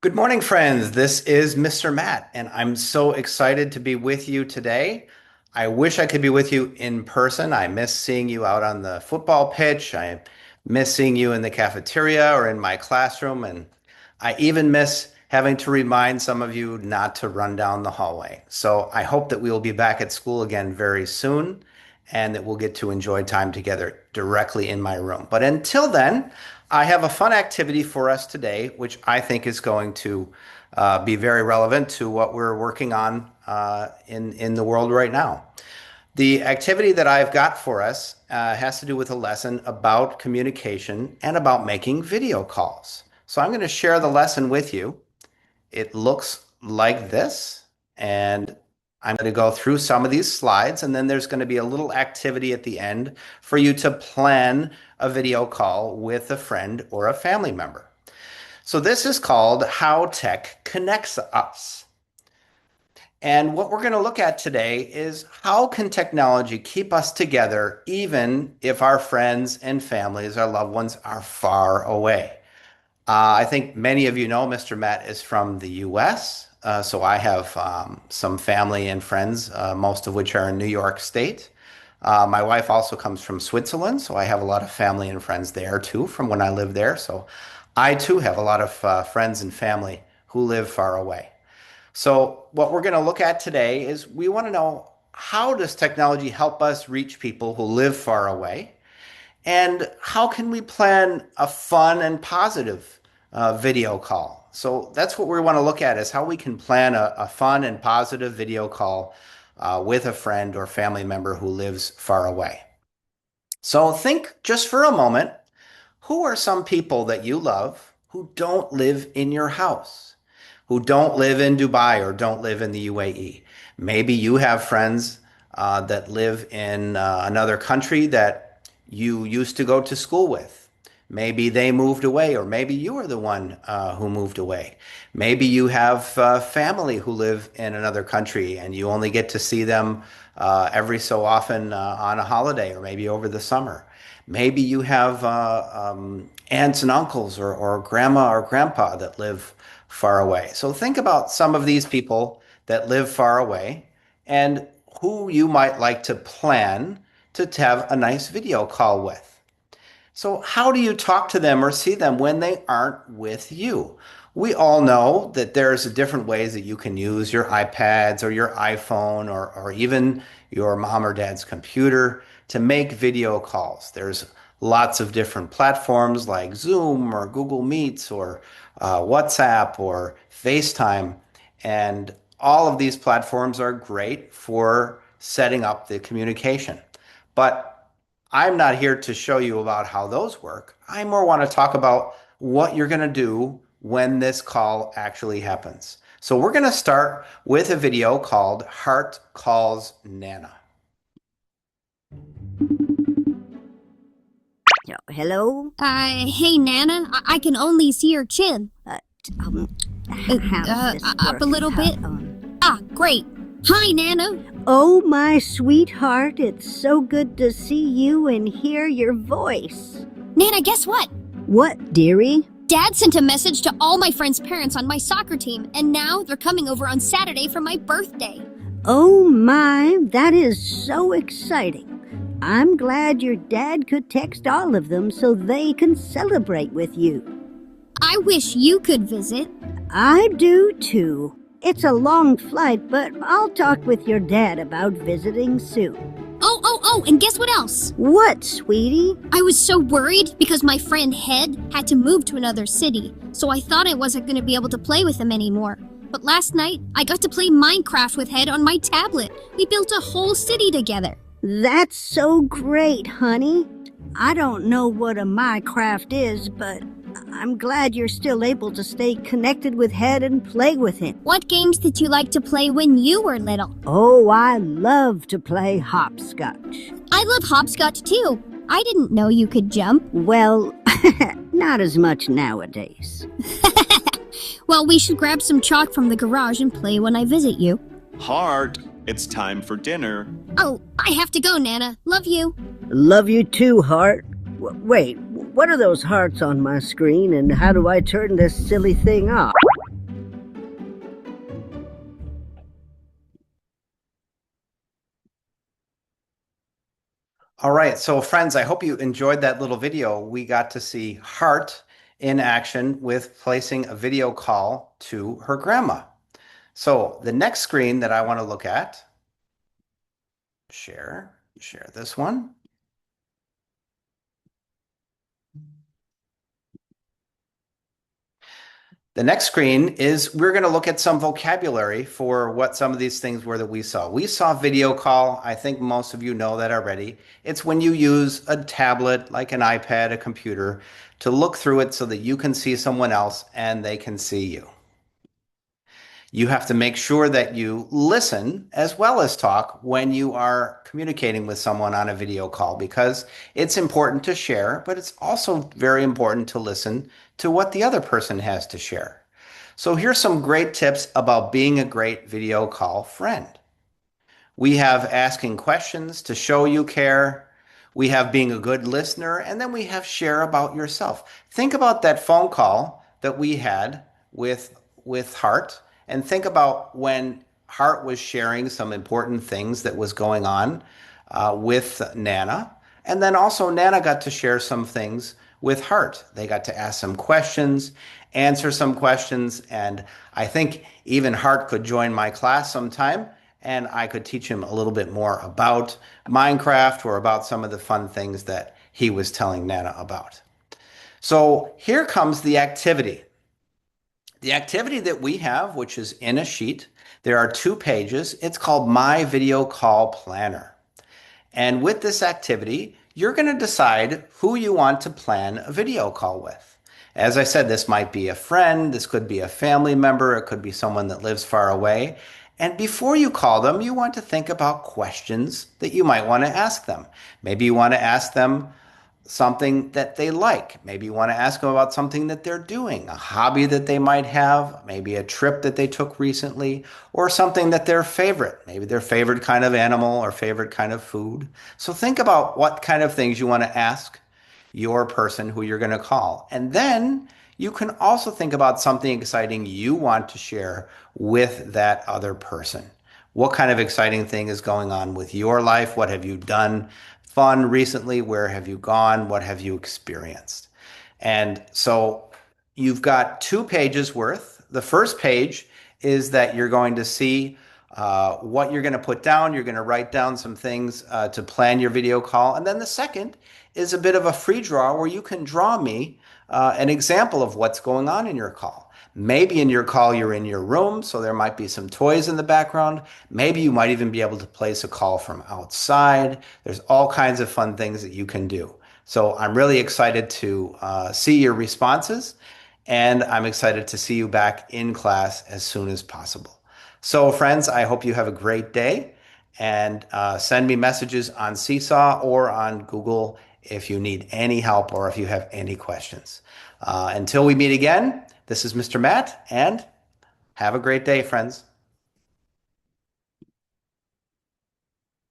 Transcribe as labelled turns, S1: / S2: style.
S1: Good morning, friends. This is Mr. Matt, and I'm so excited to be with you today. I wish I could be with you in person. I miss seeing you out on the football pitch. I miss seeing you in the cafeteria or in my classroom, and I even miss having to remind some of you not to run down the hallway. So I hope that we will be back at school again very soon and that we'll get to enjoy time together directly in my room. But until then, I have a fun activity for us today, which I think is going to be very relevant to what we're working on in the world right now. The activity that I've got for us has to do with a lesson about communication and about making video calls. So I'm going to share the lesson with you. It looks like this, and I'm going to go through some of these slides, and then there's going to be a little activity at the end for you to plan a video call with a friend or a family member. So this is called How Tech Connects Us. And what we're going to look at today is how can technology keep us together even if our friends and families, our loved ones, are far away? I think many of you know Mr. Matt is from the US. So I have some family and friends, most of which are in New York State. My wife also comes from Switzerland, so I have a lot of family and friends there too from when I lived there. So I too have a lot of friends and family who live far away. So what we're going to look at today is we want to know, how does technology help us reach people who live far away? And how can we plan a fun and positive video call? So that's what we want to look at, is how we can plan a fun and positive video call with a friend or family member who lives far away. So think just for a moment, who are some people that you love who don't live in your house, who don't live in Dubai or don't live in the UAE? Maybe you have friends that live in another country that you used to go to school with. Maybe they moved away, or maybe you are the one who moved away. Maybe you have family who live in another country and you only get to see them every so often on a holiday or maybe over the summer. Maybe you have aunts and uncles or grandma or grandpa that live far away. So think about some of these people that live far away and who you might like to plan to have a nice video call with. So how do you talk to them or see them when they aren't with you? We all know that there's different ways that you can use your iPads or your iPhone or even your mom or dad's computer to make video calls. There's lots of different platforms like Zoom or Google Meets or WhatsApp or FaceTime. And all of these platforms are great for setting up the communication. But I'm not here to show you about how those work. I more want to talk about what you're going to do when this call actually happens. So we're going to start with a video called Heart Calls Nana.
S2: Hello?
S3: Hey, Nana. I can only see your chin.
S2: How's this
S3: Up a little bit. Great. Hi, Nana.
S2: Oh, my sweetheart, it's so good to see you and hear your voice.
S3: Nana, guess what?
S2: What, dearie?
S3: Dad sent a message to all my friends' parents on my soccer team, and now they're coming over on Saturday for my birthday.
S2: Oh, my, that is so exciting. I'm glad your dad could text all of them so they can celebrate with you.
S3: I wish you could visit.
S2: I do, too. It's a long flight, but I'll talk with your dad about visiting soon.
S3: Oh, and guess what else?
S2: What, sweetie?
S3: I was so worried because my friend Head had to move to another city, so I thought I wasn't going to be able to play with him anymore. But last night, I got to play Minecraft with Head on my tablet. We built a whole city together.
S2: That's so great, honey. I don't know what a Minecraft is, but I'm glad you're still able to stay connected with Head and play with him.
S3: What games did you like to play when you were little?
S2: Oh, I love to play hopscotch.
S3: I love hopscotch too. I didn't know you could jump.
S2: Well, not as much nowadays.
S3: Well, we should grab some chalk from the garage and play when I visit you.
S4: Heart, it's time for dinner.
S3: Oh, I have to go, Nana. Love you.
S2: Love you too, Heart. Wait, what are those hearts on my screen and how do I turn this silly thing off?
S1: All right, so friends, I hope you enjoyed that little video. We got to see Hart in action with placing a video call to her grandma. So the next screen that I want to look at, share this one. The next screen is we're going to look at some vocabulary for what some of these things were that we saw. We saw video call. I think most of you know that already. It's when you use a tablet, like an iPad, a computer, to look through it so that you can see someone else and they can see you. You have to make sure that you listen as well as talk when you are communicating with someone on a video call because it's important to share, but it's also very important to listen to what the other person has to share. So here's some great tips about being a great video call friend. We have asking questions to show you care. We have being a good listener, and then we have share about yourself. Think about that phone call that we had with Hart, and think about when Hart was sharing some important things that was going on with Nana, and then also Nana got to share some things with Hart. They got to ask some questions, answer some questions, and I think even Hart could join my class sometime and I could teach him a little bit more about Minecraft or about some of the fun things that he was telling Nana about. So here comes the activity. The activity that we have, which is in a sheet, there are 2 pages. It's called My Video Call Planner. And with this activity, you're going to decide who you want to plan a video call with. As I said, this might be a friend, this could be a family member, it could be someone that lives far away. And before you call them, you want to think about questions that you might want to ask them. Maybe you want to ask them something that they like. Maybe you want to ask them about something that they're doing, a hobby that they might have, maybe a trip that they took recently, or something that their favorite, maybe their favorite kind of animal or favorite kind of food. So think about what kind of things you want to ask your person who you're going to call. And then you can also think about something exciting you want to share with that other person. What kind of exciting thing is going on with your life? What have you done fun recently? Where have you gone? What have you experienced? And so you've got 2 pages worth. The first page is that you're going to see what you're going to put down. You're going to write down some things to plan your video call. And then the second is a bit of a free draw where you can draw me an example of what's going on in your call. Maybe in your call, you're in your room, so there might be some toys in the background. Maybe you might even be able to place a call from outside. There's all kinds of fun things that you can do. So I'm really excited to see your responses, and I'm excited to see you back in class as soon as possible. So friends, I hope you have a great day, and send me messages on Seesaw or on Google if you need any help or if you have any questions. Until we meet again, this is Mr. Matt, and have a great day, friends.